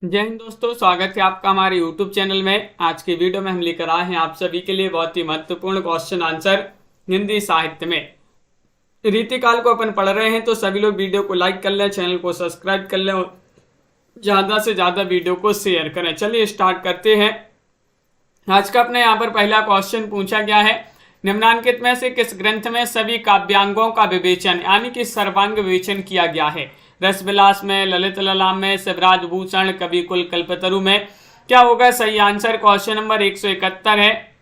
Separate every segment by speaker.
Speaker 1: जय हिंद दोस्तों, स्वागत है आपका हमारे YouTube चैनल में। आज की वीडियो में हम लेकर आए हैं आप सभी के लिए बहुत ही महत्वपूर्ण क्वेश्चन आंसर हिंदी साहित्य में। रीतिकाल को अपन पढ़ रहे हैं तो सभी लोग वीडियो को लाइक कर लें, चैनल को सब्सक्राइब कर लें और ज़्यादा से ज़्यादा वीडियो को शेयर करें। चलिए स्टार्ट करते हैं। आज का अपने यहाँ पर पहला क्वेश्चन पूछा गया है, निम्नांकित में से किस ग्रंथ में सभी काव्यांगों का विवेचन यानी कि सर्वांग विवेचन किया गया है? रसविलास में, ललित ललाम में, शिवराज भूषण, कविकुल कल्पतरु में। क्या होगा सही आंसर? क्वेश्चन नंबर 171 है।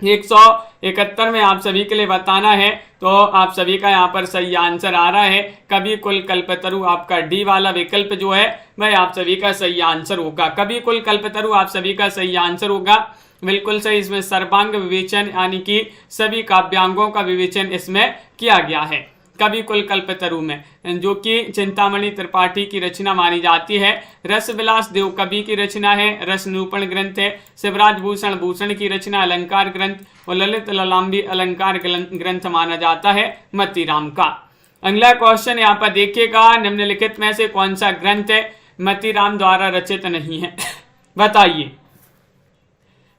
Speaker 1: 171 में आप सभी के लिए बताना है, तो आप सभी का यहाँ पर सही आंसर आ रहा है कविकुल कल्पतरु। आपका डी वाला विकल्प जो है वह आप सभी का सही आंसर होगा। कविकुल कल्पतरु आप सभी का सही आंसर होगा, बिल्कुल सही। इसमें सर्वांग विवेचन यानी कि सभी काव्यांगों का विवेचन इसमें किया गया है कविकुल कल्पतरु में, जो कि चिंतामणि त्रिपाठी की रचना मानी जाती है। रसविलास देव कवि की रचना है, रस निरूपण ग्रंथ है। शिवराज भूषण भूषण की रचना अलंकार ग्रंथ और ललित ललाम भी अलंकार ग्रंथ माना जाता है मतीराम का। अगला क्वेश्चन यहाँ पर देखिएगा, निम्नलिखित में से कौन सा ग्रंथ मतीराम द्वारा रचित नहीं है? बताइए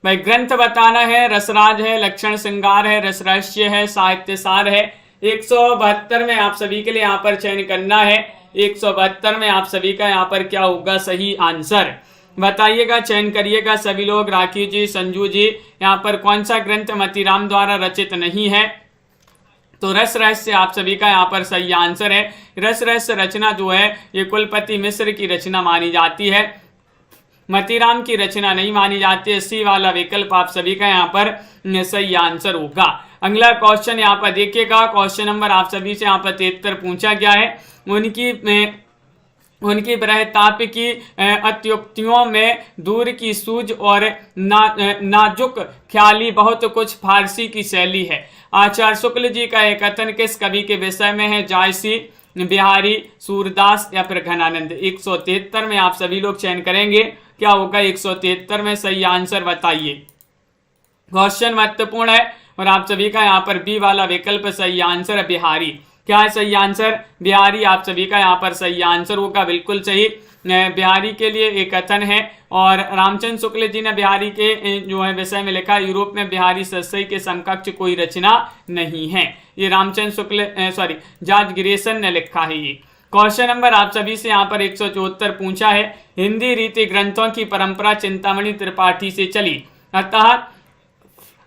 Speaker 1: भाई, ग्रंथ बताना है। रसराज है, लक्षण श्रृंगार है, रस रहस्य है, साहित्य सार है। 172 में आप सभी के लिए यहाँ पर चयन करना है। 172 में आप सभी का यहाँ पर क्या होगा सही आंसर? बताइएगा, चयन करिएगा सभी लोग। राखी जी, संजू जी, यहाँ पर कौन सा ग्रंथ मतीराम द्वारा रचित नहीं है? तो रस रहस्य आप सभी का यहाँ पर सही आंसर है। रस रहस्य रचना जो है ये कुलपति मिश्र की रचना मानी जाती है, मतीराम की रचना नहीं मानी जाती है। सी वाला विकल्प आप सभी का यहाँ पर सही आंसर होगा। अगला क्वेश्चन यहाँ पर देखिएगा, क्वेश्चन नंबर आप सभी से यहाँ पर 73 पूछा गया है। उनकी बृहताप की अत्युक्तियों में दूर की सूझ और नाजुक ख्याली बहुत कुछ फारसी की शैली है। आचार्य शुक्ल जी का एक कथन किस कवि के विषय में है? जायसी, बिहारी, सूरदास या फिर घनानंद। 173 में आप सभी लोग चयन करेंगे, क्या होगा 173 में सही आंसर? बताइए। क्वेश्चन महत्वपूर्ण है और आप सभी का यहाँ पर बी वाला विकल्प सही आंसर है, बिहारी। क्या है सही आंसर? बिहारी आप सभी का यहाँ पर सही आंसर होगा, बिल्कुल सही। बिहारी के लिए एक कथन है और रामचंद्र शुक्ल जी ने बिहारी के जो है विषय में लिखा, यूरोप में बिहारी सस्सई के समकक्ष कोई रचना नहीं है। ये रामचंद्र शुक्ल जॉर्ज ग्रेसन ने लिखा है ये। क्वेश्चन नंबर आप सभी से यहाँ पर 174 पूछा है, हिंदी रीति ग्रंथों की परंपरा चिंतामणि त्रिपाठी से चली, अतः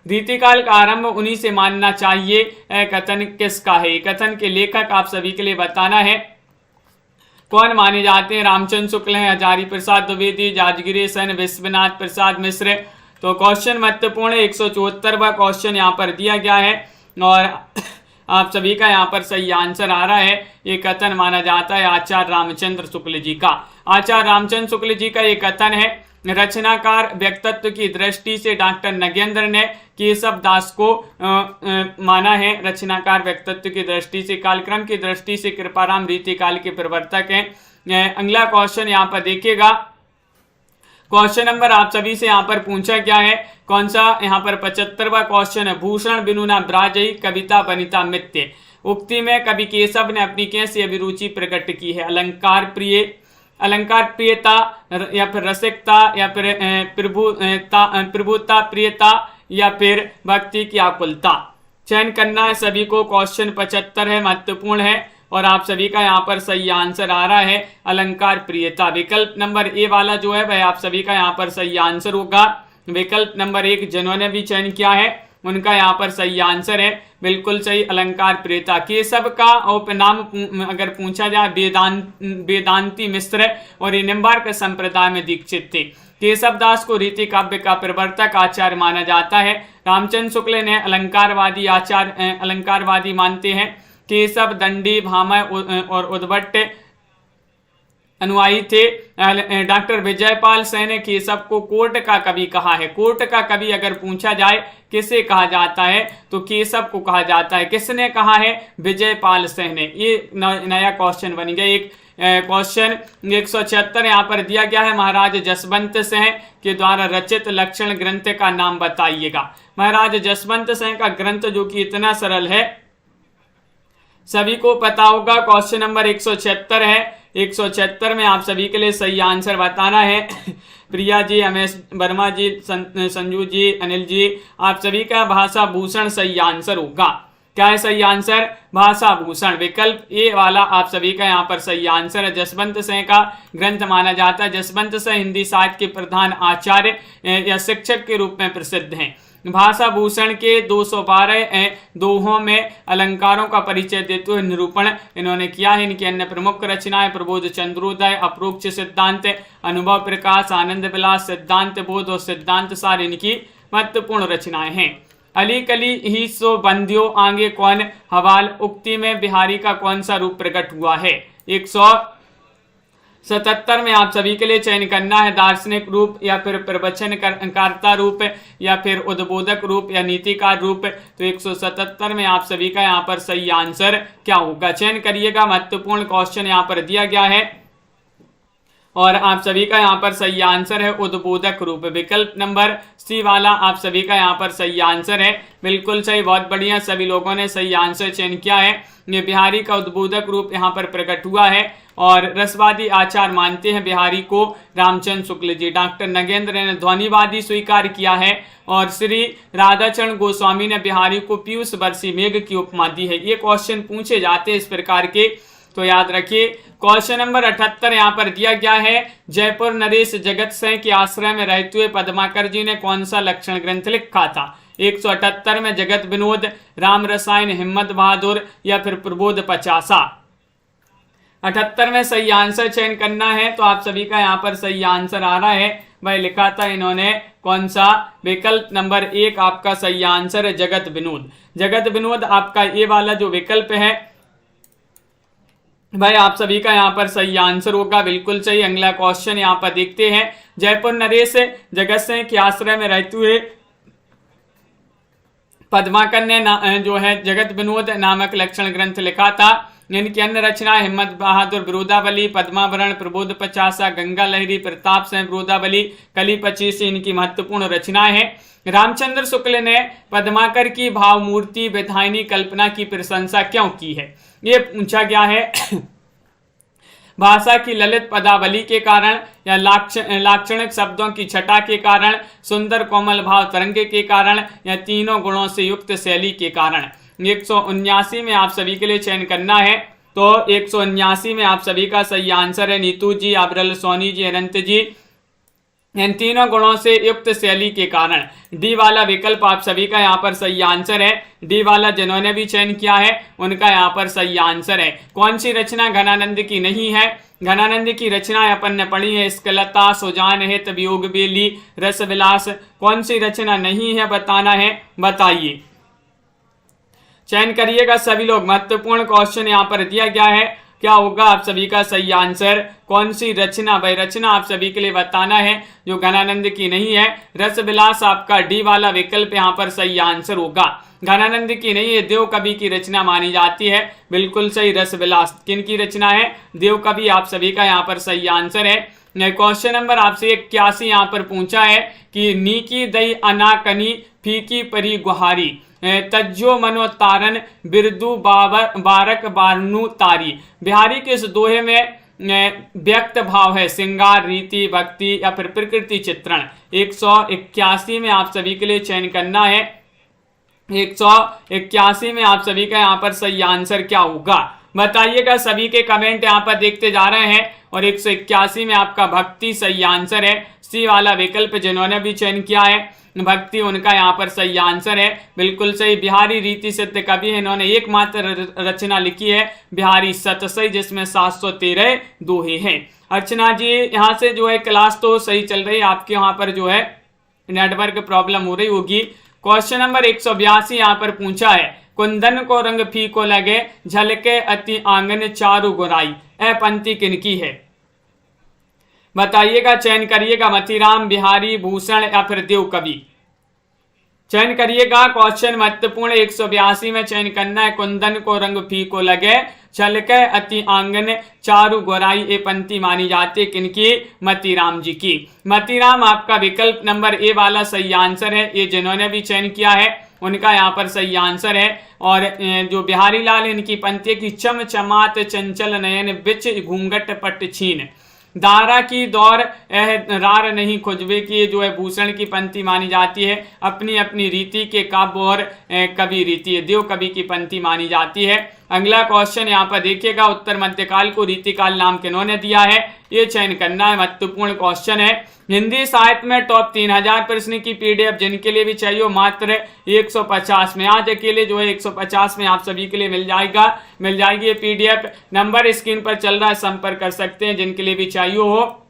Speaker 1: रीतिकाल का आरंभ उन्हीं से मानना चाहिए। कथन किसका है? कथन के लेखक आप सभी के लिए बताना है। कौन माने जाते हैं? रामचंद्र शुक्ल हैं, हजारी प्रसाद द्विवेदी, जॉर्ज ग्रेसन, विश्वनाथ प्रसाद मिश्र। तो क्वेश्चन महत्वपूर्ण है। 174वां क्वेश्चन यहाँ पर दिया गया है और आप सभी का यहाँ पर सही आंसर आ रहा है। ये कथन माना जाता है आचार्य रामचंद्र शुक्ल जी का। आचार्य रामचंद्र शुक्ल जी का ये कथन है, रचनाकार व्यक्तित्व की दृष्टि से डॉक्टर नगेंद्र ने केशव दास को माना है। रचनाकार व्यक्तित्व की दृष्टि से, कालक्रम की दृष्टि से कृपाराम रीतिकाल के प्रवर्तक हैं। अगला क्वेश्चन यहाँ पर देखिएगा, क्वेश्चन नंबर आप सभी से यहाँ पर पूछा गया है, कौन सा? यहाँ पर 75वां क्वेश्चन है। भूषण बिनुना ब्राजई कविता बनिता मित्य उक्ति में कवि केशव ने अपनी कैसी अभिरुचि प्रकट की है? अलंकार प्रियता या फिर रसिकता या फिर प्रभुता प्रियता या फिर भक्ति की आकुलता। चयन करना है सभी को। क्वेश्चन 75 है, महत्वपूर्ण है और आप सभी का यहाँ पर सही आंसर आ रहा है अलंकार प्रियता। विकल्प नंबर ए वाला जो है वह आप सभी का यहाँ पर सही आंसर होगा। विकल्प नंबर 1 जिन्होंने भी चयन किया है उनका यहाँ पर सही आंसर है, बिल्कुल सही, अलंकार प्रियता। केशव का उपनाम अगर पूछा जाए वेदांती मिश्र और ये निम्बार्क संप्रदाय में दीक्षित थे। केशव दास को रीति काव्य का प्रवर्तक आचार्य माना जाता है। रामचंद्र शुक्ल ने अलंकारवादी मानते हैं। केशव दंडी, भामह और उद्भट अनुयायी थे। डॉक्टर विजयपाल सेन ने केशव को कोर्ट का कवि कहा है। कोर्ट का कवि अगर पूछा जाए किसे कहा जाता है तो केशव को कहा जाता है। किसने कहा है? विजयपाल सेन ने। ये नया क्वेश्चन बन गया। एक क्वेश्चन 176 यहाँ पर दिया गया है, महाराज जसवंत सिंह के द्वारा रचित लक्षण ग्रंथ का नाम बताइएगा। महाराज जसवंत सिंह का ग्रंथ जो कि इतना सरल है, सभी को पता होगा। क्वेश्चन नंबर 176 है, 176 में आप सभी के लिए सही आंसर बताना है। प्रिया जी, रमेश वर्मा जी, संजू जी, अनिल जी, आप सभी का भाषा भूषण सही आंसर होगा। क्या है सही आंसर? भाषा भूषण, विकल्प ए वाला आप सभी का यहाँ पर सही आंसर है। जसवंत सिंह का ग्रंथ माना जाता है। जसवंत सिंह हिंदी साहित्य के प्रधान आचार्य या शिक्षक के रूप में प्रसिद्ध हैं। भाषा भूषण के 212 दोहों में अलंकारों का परिचय देते हुए निरूपण इन्होंने किया है। इनकी अन्य प्रमुख रचनाएं प्रबोध चंद्रोदय, अप्रोक्ष सिद्धांत, अनुभव प्रकाश, आनंद विलास, सिद्धांत बोध और सिद्धांत सार इनकी महत्वपूर्ण रचनाएं हैं। अली कली ही सो बंध्यो आगे कौन हवाल उक्ति में बिहारी का कौन सा रूप प्रकट हुआ है? 177 में आप सभी के लिए चयन करना है। दार्शनिक रूप या फिर प्रवचनकर्ता रूप या फिर उद्बोधक रूप या नीतिकार रूप। तो 177 में आप सभी का यहाँ पर सही आंसर क्या होगा? चयन करिएगा। महत्वपूर्ण क्वेश्चन यहाँ पर दिया गया है और आप सभी का यहाँ पर सही आंसर है उद्बोधक रूप। विकल्प नंबर सी वाला आप सभी का यहाँ पर सही आंसर है। बिल्कुल सही, बहुत बढ़िया, सभी लोगों ने सही आंसर चयन किया है। ये बिहारी का उद्बोधक रूप यहाँ पर प्रकट हुआ है और रसवादी आचार मानते हैं बिहारी को रामचंद्र शुक्ल जी। डॉक्टर नगेंद्र ने ध्वनिवादी स्वीकार किया है और श्री राधाचरण गोस्वामी ने बिहारी को पीयूष वर्षी मेघ की उपमा दी है। ये क्वेश्चन पूछे जाते हैं इस प्रकार के, तो याद रखिए। क्वेश्चन नंबर 78 यहाँ पर दिया गया है। जयपुर नरेश जगत सिंह के आश्रय में रहते हुए पद्माकर जी ने कौन सा लक्षण ग्रंथ लिखा था? 178 में जगत विनोद, राम रसायन, हिम्मत बहादुर या फिर प्रबोध 50। 78 में सही आंसर चयन करना है। तो आप सभी का यहाँ पर सही आंसर आ रहा है। भाई लिखा था इन्होंने कौन सा? विकल्प नंबर 1 आपका सही आंसर है जगत विनोद। जगत विनोद आपका ये वाला जो विकल्प है भाई आप सभी का यहाँ पर सही आंसर होगा। बिल्कुल सही। अगला क्वेश्चन यहाँ पर देखते हैं। जयपुर नरेश जगत सिंह के आश्रय में रहते हुए पद्माकर ने जो है जगत विनोद नामक लक्षण ग्रंथ लिखा था। इनकी अन्य रचना हिम्मत बहादुर, विरोधावली, पद्मावरण, प्रबोध 50, गंगा लहरी, प्रताप सिंह, विरोधावली, कली 25 इनकी महत्वपूर्ण रचनाएं हैं। रामचंद्र शुक्ल ने पद्माकर की भावमूर्ति विधायनी कल्पना की प्रशंसा क्यों की है? ये पूछा गया है। भाषा की ललित पदावली के कारण या लाक्षणिक शब्दों की छटा के कारण, सुंदर कोमल भाव तरंग के कारण या तीनों गुणों से युक्त शैली के कारण। 179 में आप सभी के लिए चयन करना है। तो 179 में आप सभी का सही आंसर है नीतू जी, अबरल सोनी जी, अनंत जी। इन तीनों गुणों से युक्त शैली के कारण। डी वाला विकल्प आप सभी का यहाँ पर सही आंसर है। डी वाला जिन्होंने भी चयन किया है उनका यहाँ पर सही आंसर है। कौन सी रचना घनानंद की नहीं है? घनानंद की रचना अपन ने पढ़ी है स्कलता, सुजान हित, वियोग बेली, रस विलास। कौन सी रचना नहीं है बताना है, बताइए। चयन करिएगा सभी लोग। महत्वपूर्ण क्वेश्चन यहाँ पर दिया गया है। क्या होगा आप सभी का सही आंसर? कौन सी रचना? भाई रचना आप सभी के लिए बताना है जो घनानंद की नहीं है। रस विलास आपका डी वाला विकल्प यहाँ पर सही आंसर होगा। घनानंद की नहीं है, देव कवि की रचना मानी जाती है। बिल्कुल सही, रस विलास किन की रचना है? देव कवि आप सभी का यहाँ पर सही आंसर है। क्वेश्चन नंबर आपसे 81 यहाँ पर पूछा है कि नीकी दई अनाकनी फीकी परी गुहारी, तज्जो मनो तारन बिरदू बारक बारनू तारी। बिहारी के इस दोहे में व्यक्त भाव है श्रृंगार, रीति, भक्ति या फिर प्रकृति चित्रण। 181 में आप सभी के लिए चयन करना है। 181 में आप सभी का यहाँ पर सही आंसर क्या होगा बताइएगा। सभी के कमेंट यहाँ पर देखते जा रहे हैं और 181 में आपका भक्ति सही आंसर है। सी वाला विकल्प जिन्होंने भी चयन किया है भक्ति, उनका यहाँ पर सही आंसर है। बिल्कुल सही। बिहारी रीति सिद्ध कवि है, इन्होंने एकमात्र रचना लिखी है बिहारी सतसई, जिसमें 713 दोहे हैं। अर्चना जी यहाँ से जो है क्लास तो सही चल रही है, आपके यहाँ पर जो है नेटवर्क प्रॉब्लम हो रही होगी। क्वेश्चन नंबर 182 यहाँ पर पूछा है कुंदन को रंग फीको लगे, झलके अति आंगन चारु गुराई। ए पंक्ति किनकी है बताइएगा। चयन करिएगा मतीराम, बिहारी, भूषण या फिर देव कवि। चयन करिएगा। क्वेश्चन महत्वपूर्ण 182 में चयन करना है। कुंदन को रंग फीको लगे, छलके अति आंगन चारु गोराई। ए पंक्ति मानी जाती है किनकी? मतीराम जी की। मतीराम आपका विकल्प नंबर ए वाला सही आंसर है। ये जिन्होंने भी चयन किया है उनका यहाँ पर सही आंसर है। और जो बिहारी लाल इनकी पंक्ति है कि चम चमात चंचल नयन बिच घूंघट पट छीन, दारा की दौर रार नहीं खुजबे की जो है भूषण की पंक्ति मानी जाती है। अपनी अपनी रीति के काव्य और कवि रीति है, देव कवि की पंक्ति मानी जाती है। अगला क्वेश्चन यहाँ पर देखिएगा, उत्तर मध्यकाल को रीतिकाल नाम किन्होंने दिया है, ये चयन करना है, महत्वपूर्ण क्वेश्चन है। हिंदी साहित्य में टॉप 3000 प्रश्न की पीडीएफ जिनके लिए भी चाहिए मात्र 150 में, आज अकेले जो है 150 में आप सभी के लिए मिल जाएगी ये पीडीएफ। नंबर स्क्रीन पर चल रहा है, संपर्क कर सकते हैं जिनके लिए भी चाहिए हो।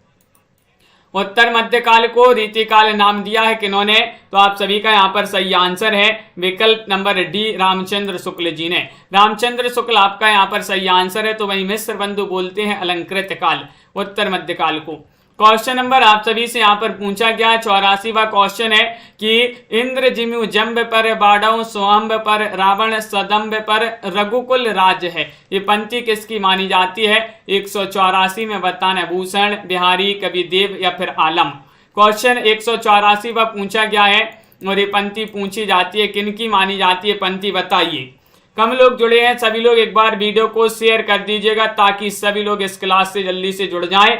Speaker 1: उत्तर मध्यकाल को रीतिकाल नाम दिया है किन्होंने, तो आप सभी का यहाँ पर सही आंसर है विकल्प नंबर डी, रामचंद्र शुक्ल जी ने। रामचंद्र शुक्ल आपका यहाँ पर सही आंसर है। तो वही मिश्र बंधु बोलते हैं अलंकृत काल उत्तर मध्यकाल को। क्वेश्चन नंबर आप सभी से यहाँ पर पूछा गया है 84वां क्वेश्चन है कि इंद्र जिम्यु जम्ब पर बाढ़ सोहम्ब पर रावण सदम्ब पर रघुकुल राज है, ये पंक्ति किसकी मानी जाती है? 184 में बताना है, भूषण, बिहारी, कवि देव या फिर आलम। क्वेश्चन 184वां पूछा गया है और ये पंक्ति पूछी जाती है, किनकी मानी जाती है पंक्ति बताइए। कम लोग जुड़े हैं, सभी लोग एक बार वीडियो को शेयर कर दीजिएगा ताकि सभी लोग इस क्लास से जल्दी से जुड़ जाएं।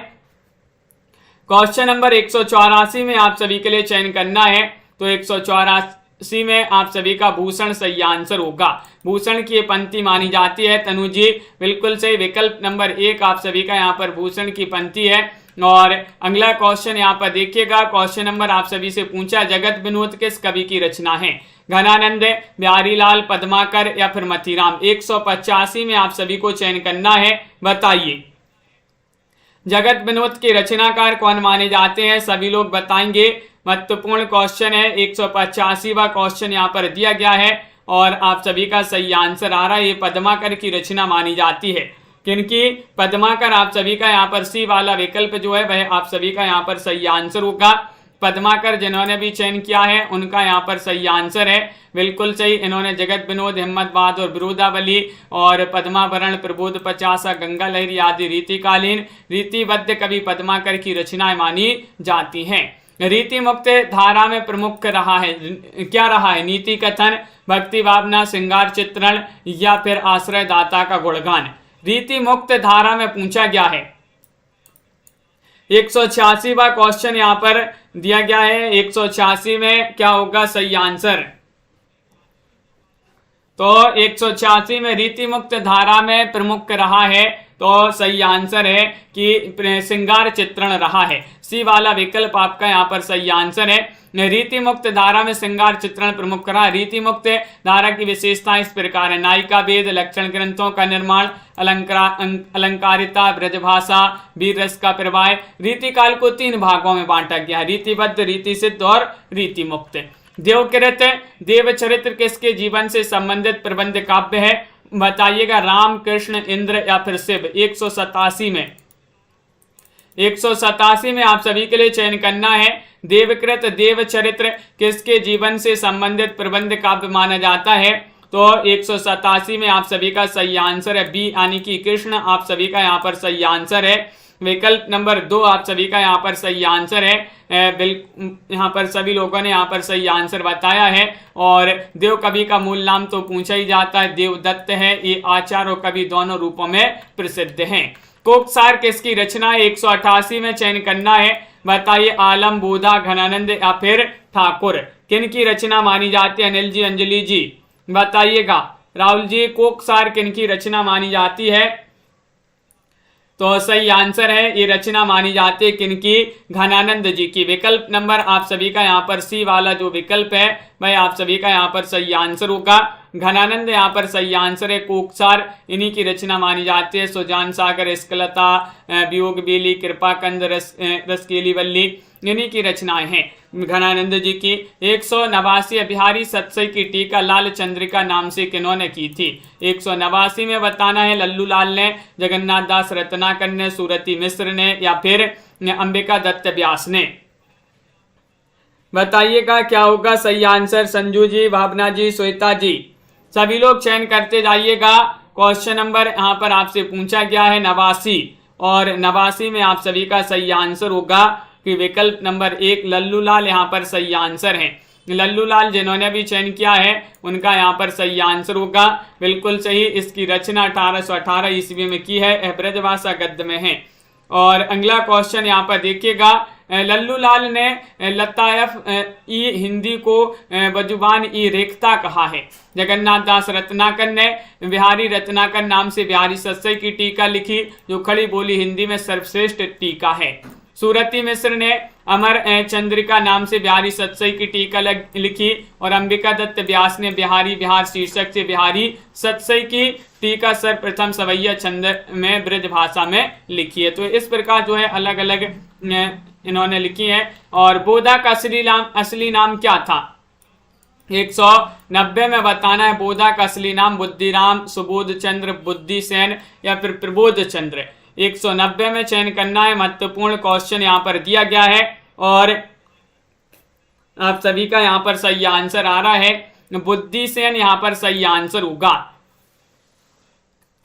Speaker 1: क्वेश्चन नंबर 184 में आप सभी के लिए चयन करना है, तो 184 में आप सभी का भूषण सही आंसर होगा। भूषण की पंक्ति मानी जाती है, तनु जी बिल्कुल सही, विकल्प नंबर 1 आप सभी का यहाँ पर भूषण की पंक्ति है। और अगला क्वेश्चन यहाँ पर देखिएगा, क्वेश्चन नंबर आप सभी से पूछा, जगत विनोद किस कवि की रचना है? घनानंद, बिहारी लाल, पद्माकर या फिर मतीराम। 185 में आप सभी को चयन करना है, बताइए जगत विनोद के रचनाकार कौन माने जाते हैं, सभी लोग बताएंगे। महत्वपूर्ण क्वेश्चन है, 185वां क्वेश्चन यहाँ पर दिया गया है और आप सभी का सही आंसर आ रहा है, ये पद्माकर की रचना मानी जाती है। किनकी? पद्माकर। आप सभी का यहाँ पर सी वाला विकल्प जो है वह आप सभी का यहाँ पर सही आंसर होगा। पद्माकर जिन्होंने भी चयन किया है उनका यहाँ पर सही आंसर है, बिल्कुल सही। इन्होंने जगत विनोद, हिम्मत बहादुर, विरोधावली और पद्माभरण, प्रबोध पचासा, गंगा लहरी आदि रीतिकालीन रीतिबद्ध कवि पद्माकर की रचनाएं मानी जाती हैं। रीति मुक्त धारा में प्रमुख रहा है, क्या रहा है? नीति कथन, भक्ति भावना, श्रृंगार चित्रण या फिर आश्रय दाता का गुणगान। रीति मुक्त धारा में पूछा गया है। 186वां क्वेश्चन यहाँ पर दिया गया है, 186 में क्या होगा सही आंसर? तो 186 में रीति मुक्त धारा में प्रमुख रहा है, तो सही आंसर है कि श्रृंगार चित्रण रहा है। सी वाला विकल्प आपका यहाँ पर सही आंसर है। रीति मुक्त धारा में श्रृंगार चित्रण प्रमुख रहा। रीति मुक्त धारा की विशेषता इस प्रकार है, नायिका वेद, लक्षण ग्रंथों का निर्माण, अलंकारिता, ब्रजभाषा, वीर रस का प्रवाह। रीतिकाल को 3 भागों में बांटा गया है, रीतिबद्ध, रीति सिद्ध और रीति मुक्त। देवकृत, देवचरित्र किसके जीवन से संबंधित प्रबंध काव्य है? बताइएगा, राम, कृष्ण, इंद्र या फिर शिव। 187 में आप सभी के लिए चयन करना है, देवकृत देवचरित्र किसके जीवन से संबंधित प्रबंध काव्य माना जाता है? तो 187 में आप सभी का सही आंसर है बी, यानी कि कृष्ण आप सभी का यहाँ पर सही आंसर है। विकल्प नंबर 2 आप सभी का यहाँ पर सही आंसर है। यहाँ पर सभी लोगों ने यहाँ पर सही आंसर बताया है। और देव कवि का मूल नाम तो पूछा ही जाता है, देवदत्त है। ये आचार्य और कवि दोनों रूपों में प्रसिद्ध हैं। कोकसार किसकी रचना है? 188 में चयन करना है, बताइए। आलम, बोधा, घनानंद या फिर ठाकुर, किन की रचना मानी जाती है? अनिल जी, अंजलि जी बताइएगा। राहुल जी, कोकसार किन की रचना मानी जाती है? तो सही आंसर है, ये रचना मानी जाती है किनकी? घनानंद जी की। विकल्प नंबर आप सभी का यहाँ पर सी वाला जो विकल्प है वह आप सभी का यहाँ पर सही आंसर होगा। घनानंद यहाँ पर सही आंसर है। कोकसार इन्हीं की रचना मानी जाती है। सुजान सागर, इस्कलता, वियोग बेली, कृपाकंद, रसकेली वल्ली इन्हीं की रचनाएं हैं घनानंद जी की। 189 बिहारी सतसई की टीका लाल चंद्रिका नाम से किन्होंने की थी? 189 में बताना है, लल्लू लाल ने, जगन्नाथ दास रत्नाकर ने, सूरती मिश्र ने या फिर अंबिका दत्त व्यास ने। बताइएगा क्या होगा सही आंसर? संजू जी, भावना जी, श्वेता जी सभी लोग चयन करते जाइएगा। क्वेश्चन नंबर यहाँ पर आपसे पूछा गया है 89 और 89 में आप सभी का सही आंसर होगा कि विकल्प नंबर 1 लल्लू लाल यहाँ पर सही आंसर है। लल्लूलाल जिन्होंने भी चयन किया है उनका यहाँ पर सही आंसर होगा बिल्कुल सही। इसकी रचना 1818 ईस्वी में की है, ब्रजभाषा गद्य में है। और अगला क्वेश्चन यहाँ पर देखिएगा, लल्लूलाल ने लतायफ ई हिंदी को बजुबान ई रेखता कहा है। जगन्नाथ दास रत्नाकर ने बिहारी रत्नाकर नाम से बिहारी सत्सई की टीका लिखी जो खड़ी बोली हिंदी में सर्वश्रेष्ठ टीका है। सूरती मिश्र ने अमर चंद्रिका नाम से बिहारी सत्सई की टीका लिखी और अंबिका दत्त व्यास ने बिहारी बिहार शीर्षक से बिहारी सत्सई की टीका सर्वप्रथम सवैया छंद में ब्रज भाषा में लिखी है। तो इस प्रकार जो है अलग अलग इन्होंने लिखी है। और बोधा का असली नाम क्या था? 190 में बताना है बोधा का असली नाम बुद्धिराम, सुबोध चंद्र, बुद्धिसेन या फिर प्रबोध चंद्र। 190 में चयन करना है, महत्वपूर्ण क्वेश्चन यहाँ पर दिया गया है और आप सभी का यहाँ पर सही आंसर आ रहा है बुद्धिसेन यहाँ पर सही आंसर होगा।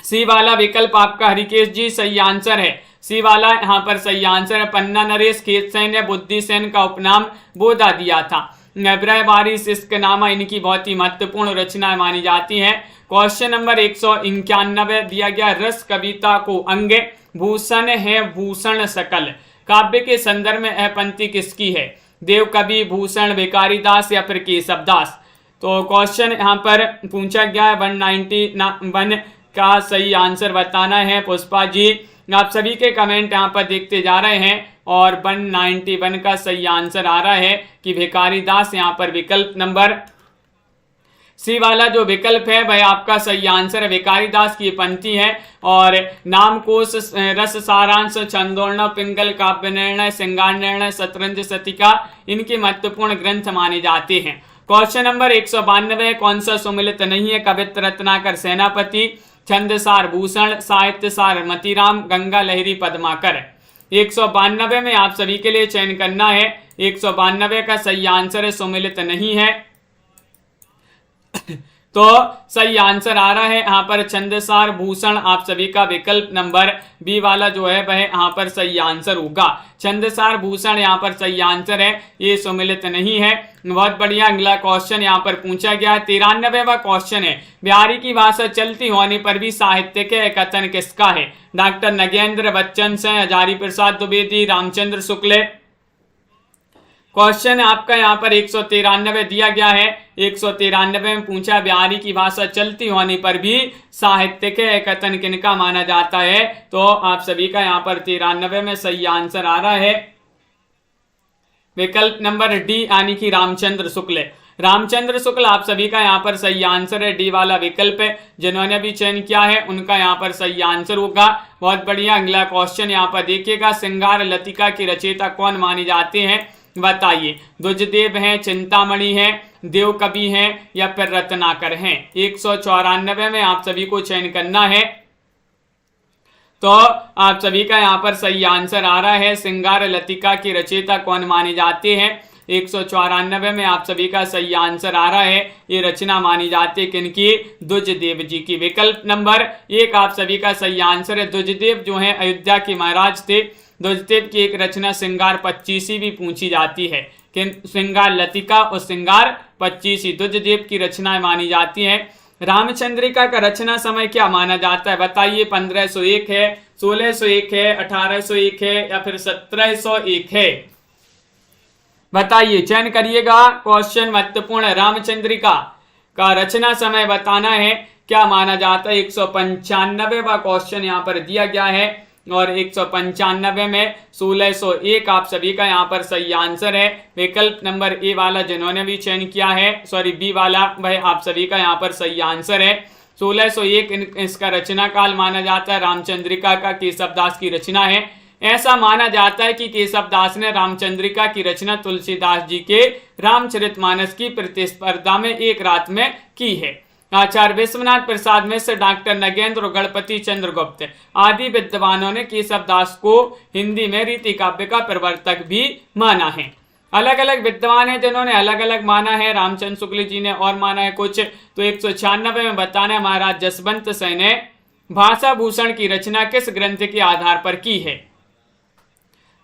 Speaker 1: सी वाला विकल्प आपका हरिकेश जी सही आंसर है। सी वाला यहाँ पर सही आंसर है। पन्ना नरेश खेतसेन ने बुद्धिसेन का उपनाम बोधा दिया था। ब्रहबारी सिस्कनामा इनकी बहुत ही महत्वपूर्ण रचना मानी जाती है। क्वेश्चन नंबर 191 दिया गया, रस कविता को अंग भूषण है भूषण सकल। काव्य के संदर्भ में यह पंक्ति किसकी है? देव कवि, भूषण, भिखारी दास या फिर केशव दास। तो क्वेश्चन यहाँ पर पूछा गया है 191 का सही आंसर बताना है। पुष्पा जी आप सभी के कमेंट यहाँ पर देखते जा रहे हैं और 191 का सही आंसर आ रहा है कि भिखारी दास। यहाँ पर विकल्प नंबर सी वाला जो विकल्प है वह आपका सही आंसर है। भिखारी दास की पंक्ति है और नामकोश, रस सारांश, छंदोर्ण, पिंगल, काव्य निर्णय, श्रृंगार निर्णय, शतरंज शतिका इनके महत्वपूर्ण ग्रंथ माने जाते हैं। क्वेश्चन नंबर 192 कौन सा सुमिलित नहीं है? कवित्र रत्नाकर सेनापति, छंदसार भूषण, साहित्यसार मतीराम, गंगा लहरी पद्माकर। 192 में आप सभी के लिए चयन करना है। 192 का सही आंसर है सुमिलित नहीं है। तो सही आंसर आ रहा है यहाँ पर छंदसार भूषण। आप सभी का विकल्प नंबर बी वाला जो है वह यहाँ पर सही आंसर होगा। छंदसार भूषण यहाँ पर सही आंसर है, ये सुमिलित नहीं है। बहुत बढ़िया। अगला क्वेश्चन यहाँ पर पूछा गया 93वां क्वेश्चन है, बिहारी की भाषा चलती होने पर भी साहित्य के कथन किसका है? डॉक्टर नगेंद्र बच्चन से, हजारी प्रसाद द्विवेदी, रामचंद्र शुक्ल। क्वेश्चन आपका यहाँ पर 193 दिया गया है। 193 में पूछा बिहारी की भाषा चलती होने पर भी साहित्य के कथन किनका माना जाता है? तो आप सभी का यहाँ पर 93 में सही आंसर आ रहा है विकल्प नंबर डी यानी कि रामचंद्र शुक्ल। रामचंद्र शुक्ल आप सभी का यहाँ पर सही आंसर है। डी वाला विकल्प है। जिन्होंने भी चयन किया है उनका यहाँ पर सही आंसर होगा। बहुत बढ़िया। अगला क्वेश्चन यहाँ पर देखिएगा, श्रृंगार लतिका की रचयिता कौन माने जाते हैं? बताइए। द्विजदेव हैं, चिंतामणि हैं, देव कवि हैं या फिर रत्नाकर हैं। 194 में आप सभी को चयन करना है। तो आप सभी का यहाँ पर सही आंसर आ रहा है श्रृंगार लतिका की रचयिता कौन माने जाते हैं? 194 में आप सभी का सही आंसर आ रहा है, ये रचना मानी जाती है किनकी? द्विजदेव जी की। विकल्प नंबर 1 आप सभी का सही आंसर है। द्विजदेव जो है अयोध्या के महाराज थे। द्विजदेव की एक रचना श्रृंगार 25 भी पूछी जाती है कि श्रृंगार लतिका और श्रृंगार 25 द्विजदेव की रचनाएं मानी जाती हैं। रामचंद्रिका का रचना समय क्या माना जाता है? बताइए। 1501 है, 1601 है, 1801 है या फिर 1701 है? बताइए, चयन करिएगा। क्वेश्चन महत्वपूर्ण। रामचंद्रिका का रचना समय बताना है, क्या माना जाता है? 195वां क्वेश्चन यहाँ पर दिया गया है और 195 में 1601 आप सभी का यहाँ पर सही आंसर है। विकल्प नंबर ए वाला जिन्होंने भी चयन किया है, सॉरी बी वाला, वह आप सभी का यहाँ पर सही आंसर है। 1601 इसका रचना काल माना जाता है। रामचंद्रिका का केशव दास की रचना है। ऐसा माना जाता है कि केशव दास ने रामचंद्रिका की रचना तुलसीदास जी के रामचरितमानस की प्रतिस्पर्धा में एक रात में की है। आचार्य विश्वनाथ प्रसाद मिश्र, डॉक्टर नगेंद्र और गणपति चंद्रगुप्त आदि विद्वानों ने केशव दास को हिंदी में रीति काव्य का प्रवर्तक भी माना है। अलग अलग विद्वान हैं जिन्होंने अलग अलग माना है। रामचंद्र शुक्ल जी ने और माना है कुछ। तो 196 में बताना है, महाराज जसवंत सिंह ने भाषा भूषण की रचना किस ग्रंथ के आधार पर की है?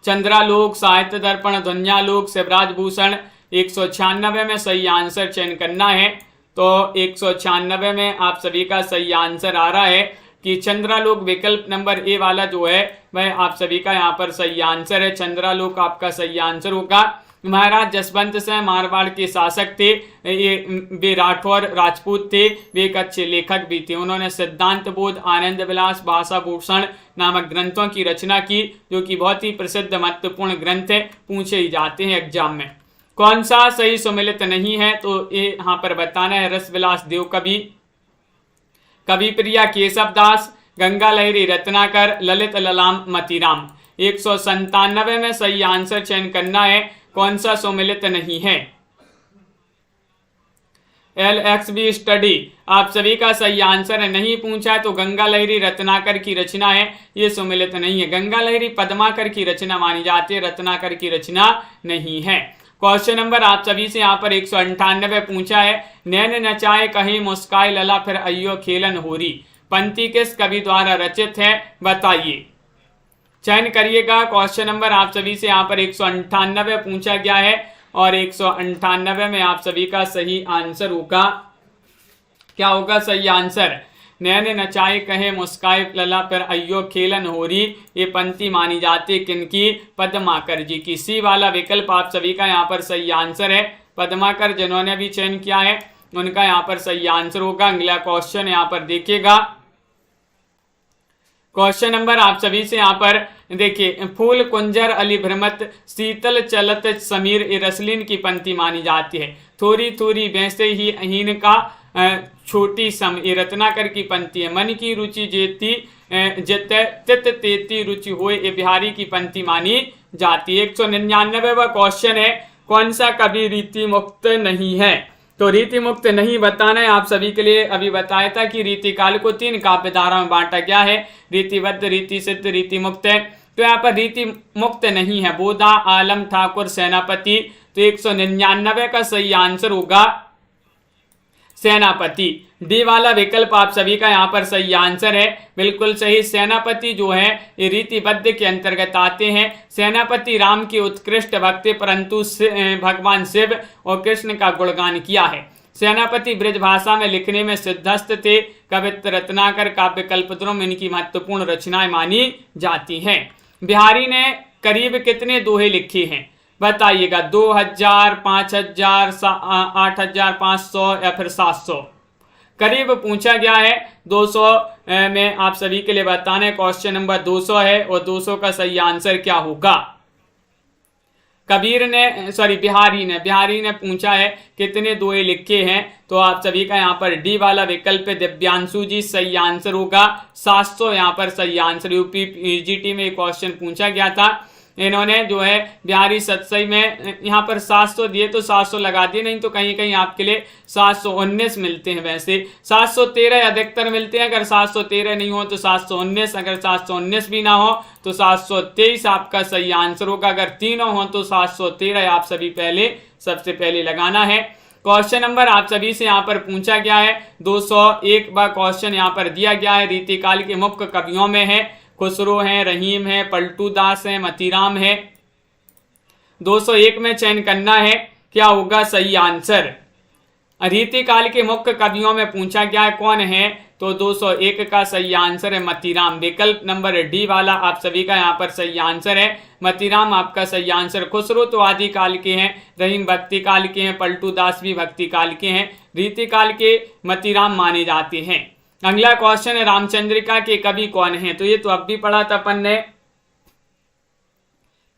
Speaker 1: चंद्रालोक, साहित्य दर्पण, ध्वन्यालोक, शिवराज भूषण 196 में सही आंसर चयन करना है। तो 196 में आप सभी का सही आंसर आ रहा है कि चंद्रालोक, विकल्प नंबर ए वाला जो है वह आप सभी का यहाँ पर सही आंसर है। चंद्रालोक आपका सही आंसर होगा। महाराज जसवंत सिंह मारवाड़ के शासक थे, वे राठौर राजपूत थे, वे एक अच्छे लेखक भी थे। उन्होंने सिद्धांत बोध, आनंद विलास, भाषा भूषण नामक ग्रंथों की रचना की, जो कि बहुत ही प्रसिद्ध महत्वपूर्ण ग्रंथ है, पूछे ही जाते हैं एग्जाम में। कौन सा सही सुमेलित नहीं है, तो ये यहाँ पर बताना है। रसविलास देवकवि, कविप्रिया केशवदास, गंगा लहरी रत्नाकर, ललित ललाम मतीराम। 197 में सही आंसर चयन करना है। कौन सा सुमेलित नहीं है? LXB स्टडी आप सभी का सही आंसर है। नहीं पूछा है तो गंगा लहरी रत्नाकर की रचना है, ये सुमेलित नहीं है। गंगा लहरी पद्माकर की रचना मानी जाती है, रत्नाकर की रचना नहीं है। क्वेश्चन नंबर आप सभी से यहाँ पर 198 पूछा है। नैन नचाए कहीं मुस्काए लला फिर अयो खेलन होरी, पंक्ति किस कवि द्वारा रचित है, बताइए। चयन करिएगा। क्वेश्चन नंबर आप सभी से यहाँ पर 198 पूछा गया है और 198 में आप सभी का सही आंसर होगा, क्या होगा सही आंसर? नैन नचाए कहे मुस्काए लला पर अयो खेलन होरी, ये पंक्ति मानी जाती है किनकी? पद्माकर जी की। सी वाला विकल्प आप सभी का यहाँ पर सही आंसर है। पद्माकर जिन्होंने भी चयन किया है उनका यहाँ पर सही आंसर होगा। अगला क्वेश्चन यहाँ पर देखिएगा। क्वेश्चन नंबर आप सभी से यहाँ पर देखिए, फूल कुंजर अली भ्रमत शीतल चलत समीर, ये रसलीन की पंक्ति मानी जाती है। थोड़ी थोड़ी वैसे ही अहीन का छोटी सम, ये रत्नाकर की पंक्ति है। मन की रुचि जेती जित तित तेती रुचि होए, ये बिहारी की पंक्ति मानी जाती है। 199वां क्वेश्चन है, कौन सा कवि रीति मुक्त नहीं है? तो रीति मुक्त नहीं बताना है आप सभी के लिए। अभी बताया था कि रीति काल को 3 काव्य धारा में बांटा गया है, रीतिबद्ध, रीति सिद्ध, रीति मुक्त है। तो यहाँ पर रीति मुक्त नहीं है। बोधा, आलम, ठाकुर, सेनापति। तो 199 का सही आंसर होगा सेनापति। डी वाला विकल्प आप सभी का यहाँ पर सही आंसर है, बिल्कुल सही। सेनापति जो है ये रीतिबद्ध के अंतर्गत आते हैं। सेनापति राम की उत्कृष्ट भक्त, परंतु भगवान शिव और कृष्ण का गुणगान किया है। सेनापति ब्रज भाषा में लिखने में सिद्धस्त थे। कवित्व रत्नाकर, काव्य कल्पद्रुम इनकी महत्वपूर्ण रचनाएं मानी जाती हैं। बिहारी ने करीब कितने दोहे लिखे हैं, बताइएगा। 2000, 5000, 8500 या फिर 700? करीब पूछा गया है। 200 में आप सभी के लिए बताना है। क्वेश्चन नंबर 200 है और 200 का सही आंसर क्या होगा? बिहारी ने पूछा है कितने दोहे लिखे हैं, तो आप सभी का यहाँ पर डी वाला विकल्प दिव्यांशु जी सही आंसर होगा। 700 यहाँ पर सही आंसर। यूपी पीजीटी में क्वेश्चन पूछा गया था, इन्होंने जो है बिहारी सतसई में यहाँ पर 700 दिए तो 700 लगा दिए, नहीं तो कहीं कहीं आपके लिए 719 मिलते हैं। वैसे 713 अधिकतर मिलते हैं। अगर 713 नहीं हो तो 719, अगर 719 भी ना हो तो 723 आपका सही आंसर होगा। अगर तीनों हो तो 713 आप सभी सबसे पहले लगाना है। क्वेश्चन नंबर आप सभी से यहाँ पर पूछा गया है। 201 बार क्वेश्चन यहाँ पर दिया गया है। रीतिकाल के मुख्य कवियों में है खुसरो है, रहीम है, पलटू दास है, मतीराम है। 201 में चयन करना है, क्या होगा सही आंसर? रीतिकाल के मुख्य कवियों में पूछा गया है कौन है, तो 201 का सही आंसर है मतीराम। विकल्प नंबर डी वाला आप सभी का यहाँ पर सही आंसर है। मतीराम आपका सही आंसर। खुसरो तो आदि काल के हैं, रहीम भक्ति काल के हैं, पलटू दास भी भक्ति काल के हैं। रीतिकाल के मतीराम माने जाते हैं। अगला क्वेश्चन है रामचंद्रिका के कवि कौन है? तो ये तो अब भी पढ़ा था अपन ने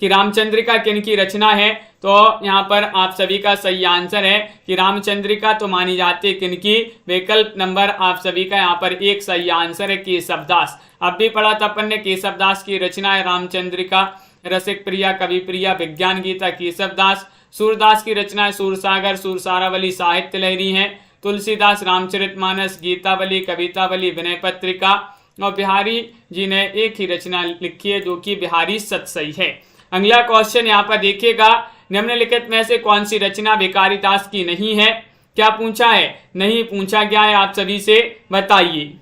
Speaker 1: कि रामचंद्रिका किन की रचना है। तो यहाँ पर आप सभी का सही आंसर है कि रामचंद्रिका तो मानी जाती है किनकी? विकल्प नंबर आप सभी का यहाँ पर एक सही आंसर है केशवदास। अब भी पढ़ा था अपन ने, केशवदास की रचना है रामचंद्रिका। रसिक प्रिया, कवि प्रिया, विज्ञान गीता केशवदास। सूरदास की रचना है सूरसागर, सूरसारावली साहित्य लहरी है। तुलसीदास रामचरितमानस, गीतावली, कवितावली, विनय पत्रिका। और बिहारी जी ने एक ही रचना लिखी है जो कि बिहारी सतसई है। अगला क्वेश्चन यहाँ पर देखिएगा, निम्नलिखित में से कौन सी रचना भिखारी दास की नहीं है? क्या पूछा है? नहीं पूछा गया है, आप सभी से बताइए।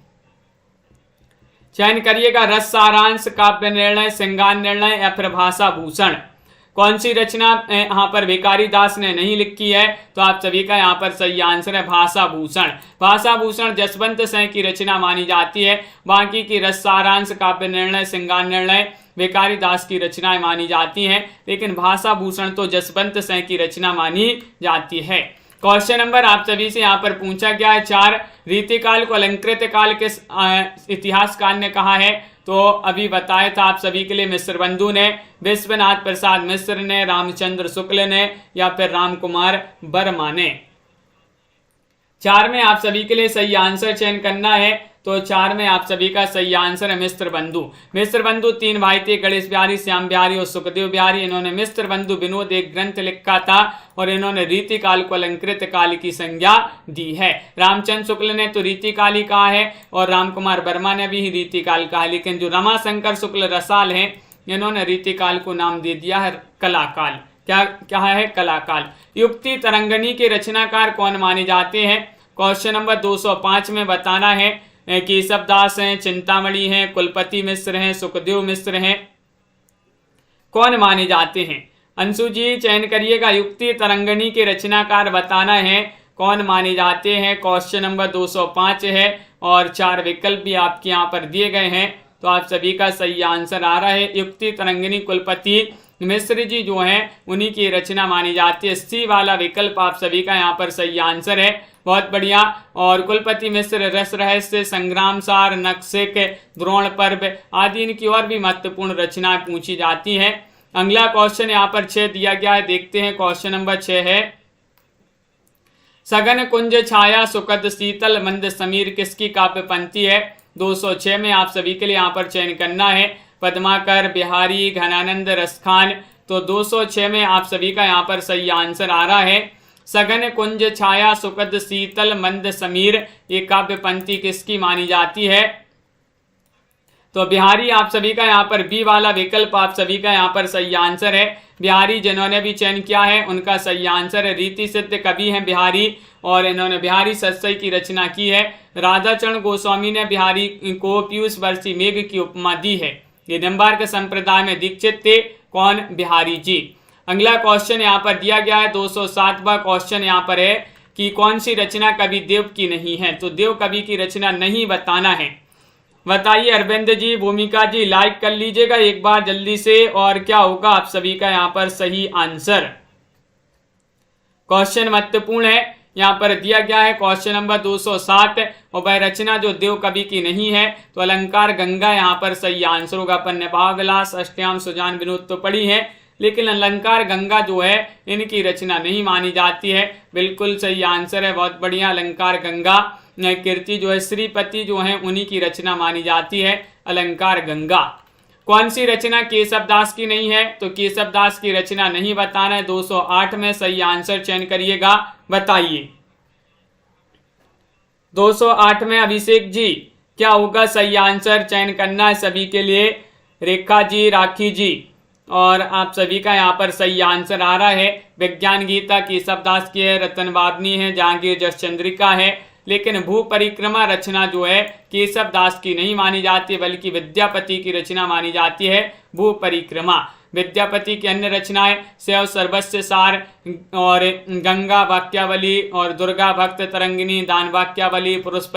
Speaker 1: चयन करिएगा। रस सारांश, काव्य निर्णय, श्रृंगार निर्णय या फिर भाषा भूषण। कौन सी रचना यहाँ पर भिखारी दास ने नहीं लिखी है? तो आप सभी का यहाँ पर सही आंसर है भाषा भूषण। भाषा भूषण जसवंत सिंह की रचना मानी जाती है। बाकी की रस सारांश, काव्य निर्णय, श्रृंगार निर्णय भिखारी दास की रचनाएं मानी जाती हैं, लेकिन भाषा भूषण तो जसवंत सिंह की रचना मानी जाती है। क्वेश्चन नंबर आप सभी से यहाँ पर पूछा गया है 4, रीतिकाल को अलंकृत काल किस इतिहासकार ने कहा है? तो अभी बताया था आप सभी के लिए मिश्र बंधु ने, विश्वनाथ प्रसाद मिश्र ने, रामचंद्र शुक्ल ने या फिर राम कुमार वर्मा ने। 4 में आप सभी के लिए सही आंसर चयन करना है। तो 4 में आप सभी का सही आंसर है मिश्र बंधु। मिश्र बंधु 3 भाई थे, गणेश बिहारी, श्याम बिहारी और सुखदेव बिहारी। इन्होंने मिश्र बंधु विनोद एक ग्रंथ लिखा था और इन्होंने रीतिकाल को अलंकृत काल की संज्ञा दी है। रामचंद्र शुक्ल ने तो रीतिकाल ही कहा है और राम कुमार वर्मा ने भी रीतिकाल कहा, लेकिन जो रमाशंकर शुक्ल रसाल हैं इन्होंने रीतिकाल को नाम दे दिया है कलाकाल। क्या है? कलाकाल। युक्ति तरंगिणी के रचनाकार कौन माने जाते हैं? क्वेश्चन नंबर 205 में बताना है। केशवदास हैं, चिंतामणि हैं, कुलपति मिश्र हैं, सुखदेव मिश्र हैं, कौन माने जाते हैं? अंशु जी चयन करिएगा। युक्ति तरंगिणी के रचनाकार बताना है कौन माने जाते हैं। क्वेश्चन नंबर 205 है और 4 विकल्प भी आपके यहाँ पर दिए गए हैं, तो आप सभी का सही आंसर आ रहा है युक्ति तरंगिणी कुलपति मिश्र जी जो हैं उन्हीं की रचना मानी जाती है। सी वाला विकल्प आप सभी का यहाँ पर सही आंसर है। बहुत बढ़िया। और कुलपति मिश्र रस रहस्य, संग्राम सार, नक्सिक, द्रोण पर्व आदि इनकी और भी महत्वपूर्ण रचनाएं पूछी जाती हैं। अगला क्वेश्चन यहाँ पर 6 दिया गया है, देखते हैं। क्वेश्चन नंबर 6 है, सघन कुंज छाया सुखद शीतल मंद समीर किसकी काव्य पंक्ति है? 206 में आप सभी के लिए यहाँ पर चयन करना है। पद्माकर, बिहारी, घनानंद, रसखान। तो 206 में आप सभी का यहाँ पर सही आंसर आ रहा है सघन कुंज छाया सुखद शीतल मंद समीर। ये काव्य पंक्ति किसकी मानी जाती है? तो बिहारी आप सभी का यहाँ पर बी वाला विकल्प आप सभी का यहाँ पर सही आंसर है। बिहारी जिन्होंने भी चयन किया है उनका सही आंसर है। रीति सिद्ध कवि हैं बिहारी और इन्होंने बिहारी सत्सई की रचना की है। राधाचरण गोस्वामी ने बिहारी को पीयूष वर्षी मेघ की उपमा दी है। ये निम्बार्क संप्रदाय में दीक्षित थे। कौन? बिहारी जी। अगला क्वेश्चन यहाँ पर दिया गया है 207वां क्वेश्चन यहाँ पर है कि कौन सी रचना कवि देव की नहीं है? तो देव कवि की रचना नहीं बताना है। बताइए अरविंद जी, भूमिका जी, लाइक कर लीजिएगा एक बार जल्दी से और क्या होगा आप सभी का यहाँ पर सही आंसर। क्वेश्चन महत्वपूर्ण है, यहाँ पर दिया गया है क्वेश्चन नंबर 207 और वह रचना जो देव कवि की नहीं है तो अलंकार गंगा यहाँ पर सही आंसर होगा। अपन ने भाव विलास, अष्टयाम, सुजान, विनोद तो पढ़ी है, लेकिन अलंकार गंगा जो है इनकी रचना नहीं मानी जाती है। बिल्कुल सही आंसर है, बहुत बढ़िया। अलंकार गंगा कीर्ति जो है श्रीपति जो है उन्हीं की रचना मानी जाती है अलंकार गंगा। कौन सी रचना केशवदास की नहीं है? तो केशवदास की रचना नहीं बताना है। 208 में सही आंसर चयन करिएगा। बताइए 208 में अभिषेक जी क्या होगा सही आंसर? चयन करना है सभी के लिए। रेखा जी, राखी जी और आप सभी का यहाँ पर सही आंसर आ रहा है। विज्ञान गीता केशवदास की है, रतन बाबनी है, जहांगीर जस चंद्रिका है, लेकिन भू परिक्रमा रचना जो है केशवदास की नहीं मानी जाती बल्कि विद्यापति की रचना मानी जाती है। भू परिक्रमा विद्यापति की अन्य रचनाएं शैव सर्वस्व सार और गंगा वाक्यावली और दुर्गा भक्त तरंगिनी, दान वाक्यावली, पुरुष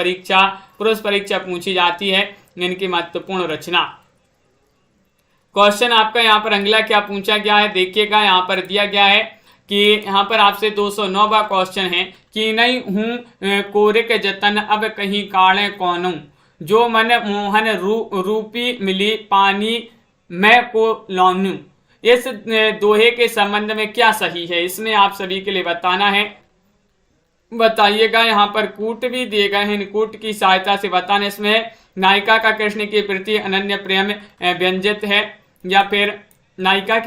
Speaker 1: परीक्षा पूछी जाती है इनकी महत्वपूर्ण रचना। क्वेश्चन आपका यहाँ पर अगला क्या पूछा गया है देखिएगा। यहाँ पर दिया गया है कि यहाँ पर आपसे 209वां क्वेश्चन है कि नहीं हूँ कोरिक जतन अब कहीं काणे कौनू, जो मन मोहन रूपी मिली पानी मैं को लौनू। इस दोहे के संबंध में क्या सही है? इसमें आप सभी के लिए बताना है। बताइएगा। यहाँ पर कूट भी दिए गए हैं, इन कूट की सहायता से बताना। इसमें नायिका का कृष्ण के प्रति अनन्य प्रेम व्यंजित है या फिर नायिका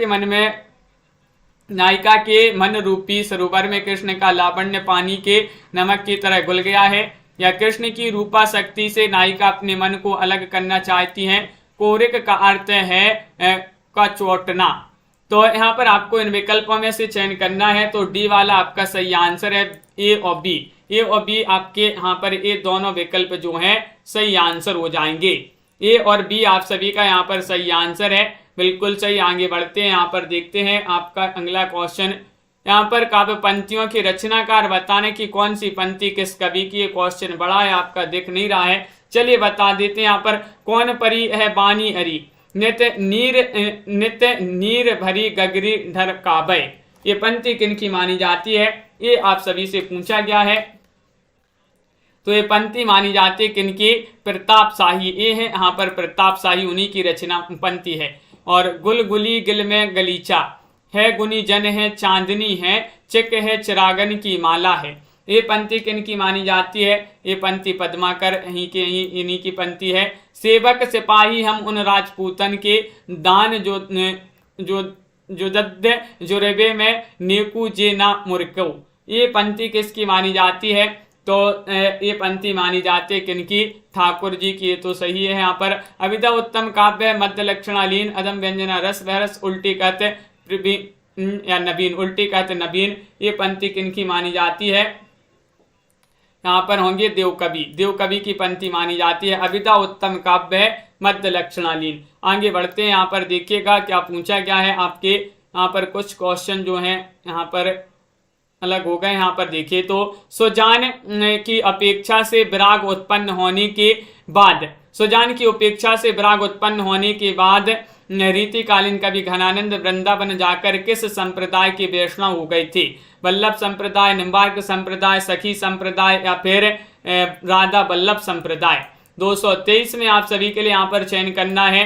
Speaker 1: के मन रूपी सरोवर में कृष्ण का लावण्य पानी के नमक की तरह घुल गया है, या कृष्ण की रूपा शक्ति से नायिका अपने मन को अलग करना चाहती हैं। कोरिक का अर्थ है का चोटना। तो यहाँ पर आपको इन विकल्पों में से चयन करना है। तो डी वाला आपका सही आंसर है। ए और बी, ए और बी आपके यहाँ पर ये दोनों विकल्प जो हैं सही आंसर हो जाएंगे। ए और बी आप सभी का यहाँ पर सही आंसर है। बिल्कुल सही। आगे बढ़ते हैं, यहाँ पर देखते हैं आपका अगला क्वेश्चन। यहाँ पर काव्य पंक्तियों की रचनाकार बताने की कौन सी पंक्ति किस कवि की। ये क्वेश्चन बड़ा है, आपका दिख नहीं रहा है, चलिए बता देते हैं। यहाँ पर कौन परी है बानी हरी, नित नीर भरी गगरी धर काबय, ये पंक्ति किनकी मानी जाती है, ये आप सभी से पूछा गया है। तो ये पंक्ति मानी जाती है किनकी, प्रताप शाही, ये है यहाँ पर प्रताप शाही, उन्हीं की रचना पंक्ति है। और गुल गुली गिल में गलीचा है, गुनी जन है चांदनी है, चिक है चिरागन की माला है, ये पंक्ति किनकी मानी जाती है, ये पंक्ति पद्माकर इन्हीं की पंक्ति है। सेवक सिपाही हम उन राजपूतन के, दान जो दद्दे जुरेबे में नेकू जे ना मुर्को, ये पंक्ति किसकी मानी जाती है, तो ये पंक्ति मानी जाती है किनकी, ठाकुर जी की, ये तो सही है। यहाँ पर अविदा उत्तम काव्य मध्य लक्षणालीन अदम व्यंजना रस बहरस उल्टी कहते या नवीन, उल्टी कहते नवीन, ये पंक्ति किनकी मानी जाती है, यहाँ पर होंगे देव कवि की पंक्ति मानी जाती है। अविदा उत्तम काव्य मध्य लक्षणालीन। आगे बढ़ते हैं, यहाँ पर देखिएगा क्या पूछा गया है आपके, यहाँ पर कुछ क्वेश्चन जो हैं यहाँ पर अलग हो गए। यहाँ पर देखिए तो सुजान की अपेक्षा से विराग उत्पन्न होने के बाद, सुजान की उपेक्षा से विराग उत्पन्न होने के बाद रीतिकालीन कवि घनानंद वृंदावन जाकर किस संप्रदाय के वैष्णव हो गए थे, वल्लभ संप्रदाय, निम्बार्क संप्रदाय, सखी संप्रदाय या फिर राधा वल्लभ संप्रदाय। 223 में आप सभी के लिए यहाँ पर चयन करना है।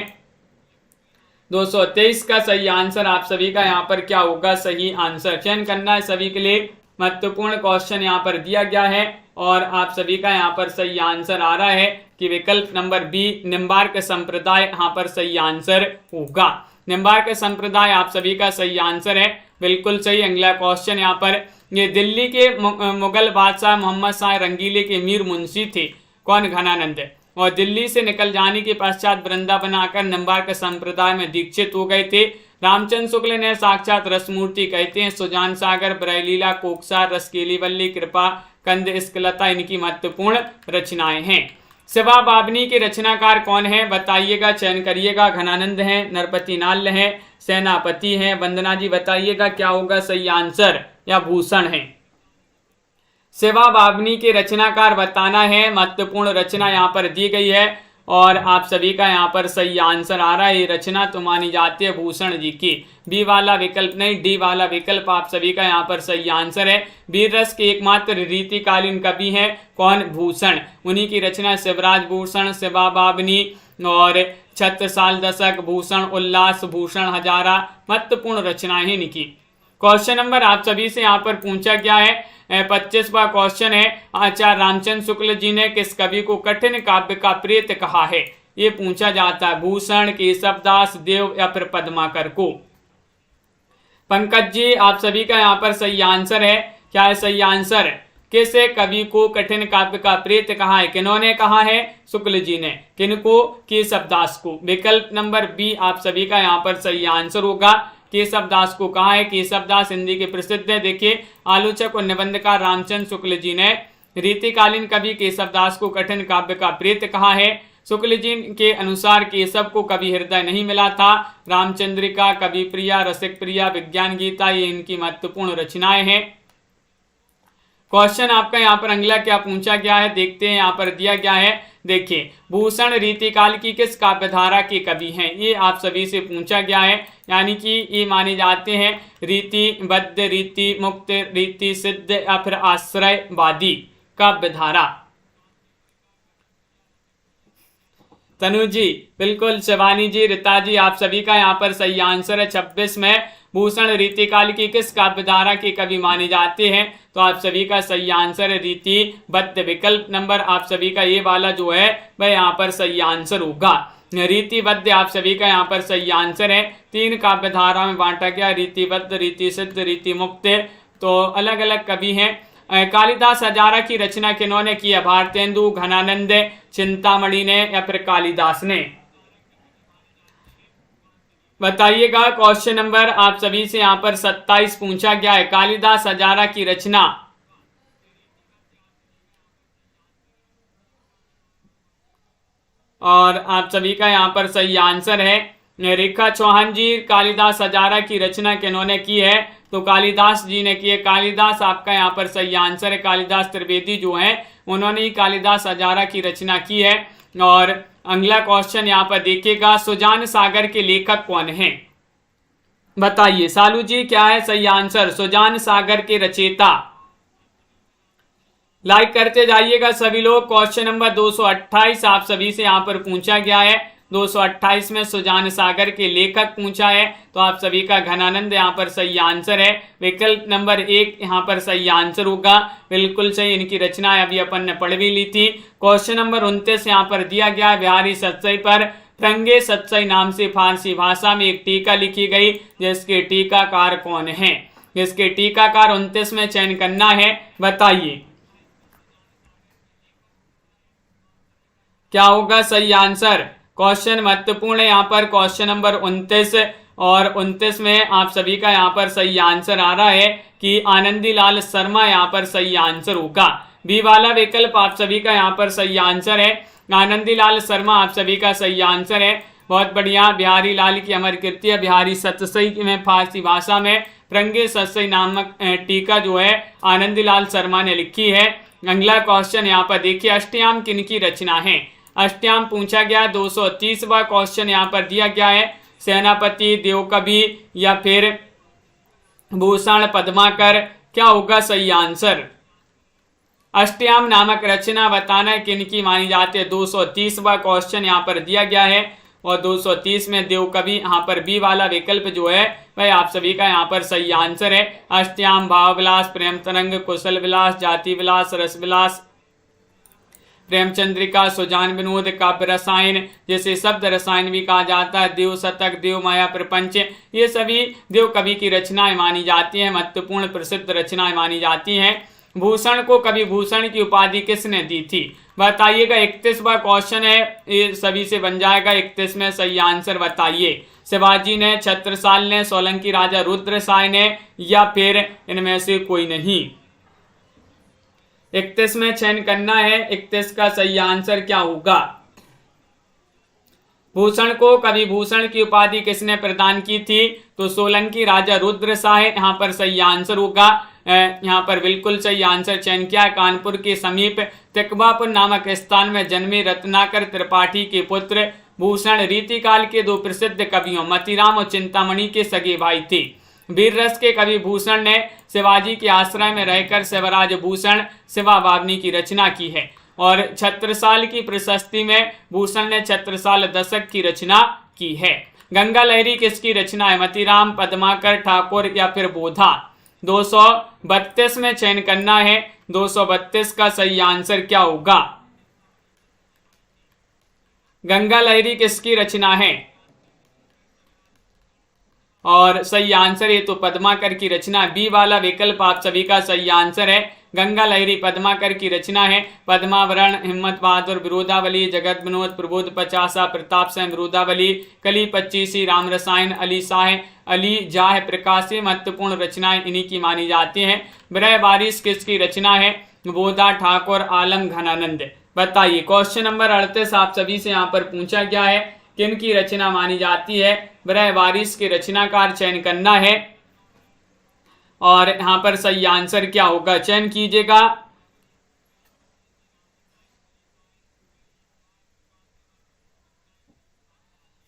Speaker 1: 223 का सही आंसर आप सभी का यहाँ पर क्या होगा, सही आंसर चयन करना है सभी के लिए। महत्वपूर्ण क्वेश्चन यहाँ पर दिया गया है और आप सभी का यहाँ पर सही आंसर आ रहा है कि विकल्प नंबर बी निम्बार्क संप्रदाय यहाँ पर सही आंसर होगा। निम्बार्क संप्रदाय आप सभी का सही आंसर है, बिल्कुल सही। अगला क्वेश्चन यहाँ पर, ये दिल्ली के मुगल बादशाह मोहम्मद शाह रंगीले के मीर मुंशी थे, कौन, घनानंद, और दिल्ली से निकल जाने के पश्चात वृंदावन आकर निम्बार्क संप्रदाय में दीक्षित हो गए थे। रामचंद्र शुक्ल ने साक्षात रसमूर्ति कहते हैं, सुजान सागर, ब्रैलीला, कोकसार, रसकेली वल्ली, कृपा कंद, इस्कलता इनकी महत्वपूर्ण रचनाएं हैं। शिवा बाबनी के रचनाकार कौन है बताइएगा, चयन करिएगा। घनानंद है, नरपति नाल्य है, सेनापति है, वंदना जी बताइएगा क्या होगा सही आंसर, या भूषण है। शिवा बाबनी के रचनाकार बताना है, महत्वपूर्ण रचना यहाँ पर दी गई है और आप सभी का यहाँ पर सही आंसर आ रहा है। ये रचना तो मानी जाती है भूषण जी की। बी वाला विकल्प नहीं, डी वाला विकल्प आप सभी का यहाँ पर सही आंसर है। वीर रस के एकमात्र रीतिकालीन कवि हैं, कौन, भूषण, उन्हीं की रचना शिवराज भूषण, शिवा बाबनी और छत्रसाल दशक, भूषण उल्लास, भूषण हजारा, महत्वपूर्ण रचनाएं हैं इनकी। क्वेश्चन नंबर आप सभी से यहाँ पर पूछा गया है 25वां क्वेश्चन है, आचार्य रामचंद्र शुक्ल जी ने किस कवि को कठिन काव्य का प्रेत कहा है, ये पूछा जाता है। भूषण, केशवदास, देव या फिर पद्माकर को। पंकज जी आप सभी का यहाँ पर सही आंसर है, क्या है सही आंसर, किस कवि को कठिन काव्य का प्रेत कहा है, किन्होंने कहा है, शुक्ल जी ने, किनको, केशवदास को। विकल्प नंबर बी आप सभी का यहाँ पर सही आंसर होगा, केशवदास को कहा है। केशवदास हिंदी के प्रसिद्ध है, देखिए आलोचक और निबंधकार रामचंद्र शुक्ल जी ने रीतिकालीन कवि केशवदास को कठिन काव्य का प्रेत कहा है। शुक्ल जी के अनुसार केशव को कवि हृदय नहीं मिला था। रामचंद्रिका, कवि प्रिया, रसिक प्रिया, विज्ञान गीता, ये इनकी महत्वपूर्ण रचनाएं हैं। क्वेश्चन आपका यहाँ पर अगला क्या पूछा गया है, देखते हैं यहाँ पर दिया गया है। देखिए भूषण रीतिकाल की किस काव्यधारा के कवि हैं, ये आप सभी से पूछा गया है, यानी कि ये माने जाते हैं रीतिबद्ध, रीति मुक्त, रीति सिद्ध या फिर आश्रयवादी काव्यधारा। तनु जी बिल्कुल, शिवानी जी, रीता जी आप सभी का यहाँ पर सही आंसर है। 26 में भूषण रीतिकाल की किस काव्यधारा के कवि माने जाते हैं, तो आप सभी का सही आंसर है रीतिबद्ध। विकल्प नंबर आप सभी का ये वाला जो है वह यहाँ पर सही आंसर होगा। रीतिबद्ध आप सभी का यहाँ पर सही आंसर है। 3 काव्यधारा में बांटा गया, रीतिबद्ध, रीति सिद्ध, रीति मुक्त, तो अलग अलग कवि हैं। कालिदास हजारा की रचना किन्होंने की है, भारतेंदु, घनानंद, चिंतामणि ने या फिर कालिदास ने, बताइएगा। क्वेश्चन नंबर आप सभी से यहाँ पर 27 पूछा गया है, कालिदास हजारा की रचना और आप सभी का यहाँ पर सही आंसर है रेखा चौहान जी, कालिदास हजारा की रचना किन्होंने की है? तो कालिदास जी ने की है। कालिदास आपका यहाँ पर सही आंसर है। कालिदास त्रिवेदी जो है उन्होंने ही कालिदास हजारा की रचना की है। और अगला क्वेश्चन यहाँ पर देखिएगा, सुजान सागर के लेखक कौन हैं? बताइए सालू जी, क्या है सही आंसर? सुजान सागर के रचयिता। लाइक करते जाइएगा सभी लोग। क्वेश्चन नंबर 228 आप सभी से यहाँ पर पूछा गया है। 228 में सुजान सागर के लेखक पूछा है, तो आप सभी का घनानंद यहाँ पर सही आंसर है। विकल्प नंबर 1 यहाँ पर सही आंसर होगा। बिल्कुल सही, इनकी रचनाएं अभी अपन ने पढ़ भी ली थी। क्वेश्चन नंबर 29 यहाँ पर दिया गया है, बिहारी सतसई पर फ्रंगे सतसई नाम से फारसी भाषा में एक टीका लिखी गई, जिसके टीकाकार कौन है? जिसके टीकाकार 29 में चयन करना है, बताइए क्या होगा सही आंसर? क्वेश्चन महत्वपूर्ण है यहाँ पर, क्वेश्चन नंबर 29 और 29 में आप सभी का यहाँ पर सही आंसर आ रहा है कि आनंदीलाल शर्मा यहाँ पर सही आंसर होगा। बी वाला विकल्प आप सभी का यहाँ पर सही आंसर है। आनंदीलाल शर्मा आप सभी का सही आंसर है। बहुत बढ़िया। बिहारी लाल की अमर कृति है बिहारी सतसई में फारसी भाषा में फ्रंगे सतसई नामक टीका जो है आनंदीलाल शर्मा ने लिखी है। अगला क्वेश्चन यहाँ पर देखिए, अष्टयाम किनकी रचना है? अष्टयाम पूछा गया। 230वां क्वेश्चन यहाँ पर दिया गया है, सेनापति, देवकवि या फिर भूषण पद्माकर, क्या होगा सही आंसर? अष्टयाम नामक रचना बताना किनकी मानी जाती है? 230वां क्वेश्चन यहाँ पर दिया गया है और 230 में देवकवि यहाँ पर बी वाला विकल्प जो है वह आप सभी का यहाँ पर सही आंसर है। अष्टयाम भाव विलास, प्रेम तरंग, कुशल विलास, जाति विलास, रस विलास, प्रेमचंद्रिका, सुजान विनोद, काव्य रसायन जैसे शब्द रसायन भी कहा जाता है, देव शतक, देव माया प्रपंच, ये सभी देव कवि की रचनाएं मानी जाती हैं, महत्वपूर्ण प्रसिद्ध रचनाएं मानी जाती हैं। भूषण को कवि भूषण की उपाधि किसने दी थी? बताइएगा। 31वां क्वेश्चन है, ये सभी से बन जाएगा। 31 में सही आंसर बताइए। शिवाजी ने, छत्रसाल ने, सोलंकी राजा रुद्रसाय ने या फिर इनमें से कोई नहीं? 31 में चयन करना है। 31 का सही आंसर क्या होगा? भूषण को कवि भूषण की उपाधि किसने प्रदान की थी? तो सोलंकी राजा रुद्रसाय यहाँ पर सही आंसर होगा। यहाँ पर बिल्कुल सही आंसर चयन किया। कानपुर के समीप तिकवापुर नामक स्थान में जन्मे रत्नाकर त्रिपाठी के पुत्र भूषण रीतिकाल के दो प्रसिद्ध कवियों मतीराम और चिंतामणि के सगे भाई थे। वीर रस के कवि भूषण ने शिवाजी के आश्रय में रहकर शिवराज भूषण शिवा बावनी की रचना की है और छत्रसाल की प्रशस्ति में भूषण ने छत्रसाल दशक की रचना की है। गंगा लहरी किसकी रचना है? मतीराम, पद्माकर, ठाकुर या फिर बोधा? 232 में चयन करना है। 232 का सही आंसर क्या होगा? गंगा लहरी किसकी रचना है? और सही आंसर है तो पद्माकर की रचना। बी वाला विकल्प आप सभी का सही आंसर है। गंगा लहरी पद्माकर की रचना है। पद्मावरण, हिम्मत बहादुर, विरोधावली, जगत विनोद, प्रबोध पचासा, प्रताप सिंह, विरोधावली, कली 25, राम रसायन, अली शाह, अली जाह प्रकाशी, महत्वपूर्ण रचनाएं इन्हीं की मानी जाती हैं। ब्रह बारिश किसकी रचना है? बोधा, ठाकुर, आलम, घनानंद। बताइए। क्वेश्चन नंबर 38 आप सभी से यहाँ पर पूछा गया है, किन की रचना मानी जाती है? ब्रह बारिश के रचनाकार चयन करना है और यहां पर सही आंसर क्या होगा? चयन कीजिएगा।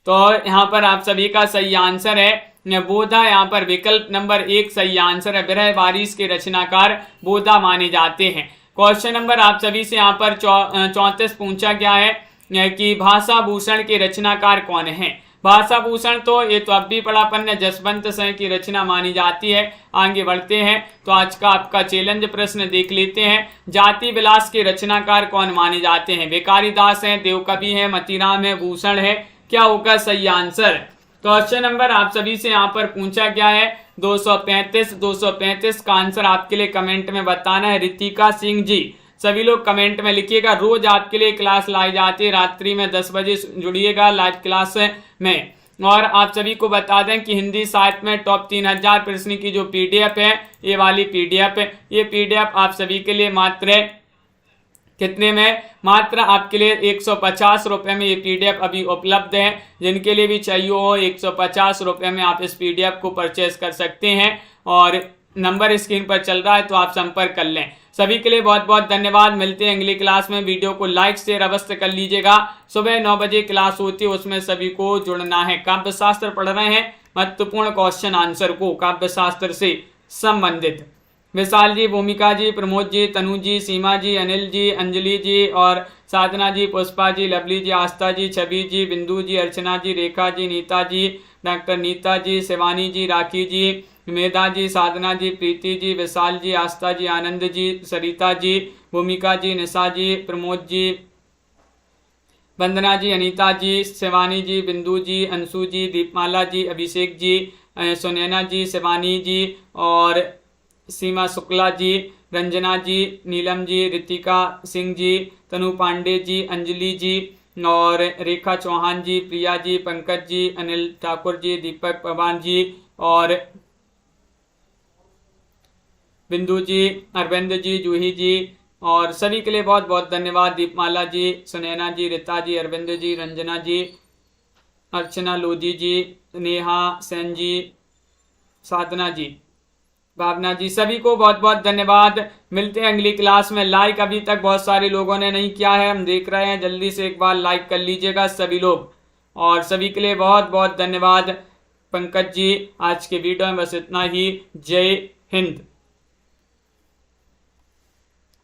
Speaker 1: तो यहां पर आप सभी का सही आंसर है बोधा। यहां पर विकल्प नंबर 1 सही आंसर है। ब्रह बारिश के रचनाकार बोधा माने जाते हैं। क्वेश्चन नंबर आप सभी से यहाँ पर 34 पूछा गया है कि भाषा भूषण के रचनाकार कौन है? भाषा भूषण तो ये तो अब भी पढ़ा अपन ने, जसवंत सिंह की रचना मानी जाती है। आगे बढ़ते हैं तो आज का आपका चैलेंज प्रश्न देख लेते हैं। जाति विलास के रचनाकार कौन माने जाते हैं? भिखारी दास है, देवकवि है, मतीराम है, भूषण है, क्या होगा सही आंसर? क्वेश्चन नंबर आप सभी से यहाँ पर पूछा गया है 235 का आंसर आपके लिए कमेंट में बताना है। रितिका सिंह जी, सभी लोग कमेंट में लिखिएगा। रोज आपके लिए क्लास लाई जाती है, रात्रि में 10 बजे जुड़िएगा लाइव क्लास में। और आप सभी को बता दें कि हिंदी साहित्य में टॉप 3000 प्रश्न की जो पीडीएफ है, ये वाली पीडीएफ है, ये पीडीएफ आप सभी के लिए मात्र कितने में? मात्र आपके लिए 150 रुपये में ये PDF अभी उपलब्ध है। जिनके लिए भी चाहिए हो 150 रुपये में आप इस PDF को परचेस कर सकते हैं और नंबर स्क्रीन पर चल रहा है तो आप संपर्क कर लें। सभी के लिए बहुत बहुत धन्यवाद। मिलते हैं अगली क्लास में। वीडियो को लाइक शेयर अवश्य कर लीजिएगा। सुबह 9 बजे क्लास होती है, उसमें सभी को जुड़ना है। काव्य शास्त्र पढ़ रहे हैं, महत्वपूर्ण क्वेश्चन आंसर को काव्य शास्त्र से संबंधित। विशाल जी, भूमिका जी, प्रमोद जी, तनु जी, सीमा जी, अनिल जी, अंजलि जी और साधना जी, पुष्पा जी, लवली जी, आस्था जी, छवि जी, बिंदु जी, अर्चना जी, रेखा जी, नीता जी, डॉक्टर नीता जी, शिवानी जी, राखी जी, मेधा जी, साधना जी, प्रीति जी, विशाल जी, आस्था जी, आनंद जी, सरिता जी, भूमिका जी, निशा जी, प्रमोद जी, वंदना जी, अनीता जी, शिवानी जी, बिंदु जी, अंशु जी, दीपमाला जी, अभिषेक जी, सुनैना जी, शिवानी जी और सीमा शुक्ला जी, रंजना जी, नीलम जी, रितिका सिंह जी, तनु पांडे जी, अंजलि जी और रेखा चौहान जी, प्रिया जी, पंकज जी, अनिल ठाकुर जी, दीपक पवार जी और बिंदु जी, अरविंद जी, जूही जी और सभी के लिए बहुत बहुत धन्यवाद। दीपमाला जी, सुनैना जी, रिता जी, अरविंद जी, रंजना जी, अर्चना लोधी जी, नेहा सेन जी, साधना जी, भावना जी, सभी को बहुत बहुत धन्यवाद। मिलते हैं अगली क्लास में। लाइक अभी तक बहुत सारे लोगों ने नहीं किया है, हम देख रहे हैं, जल्दी से एक बार लाइक कर लीजिएगा सभी लोग और सभी के लिए बहुत बहुत धन्यवाद। पंकज जी, आज के वीडियो में बस इतना ही। जय हिंद।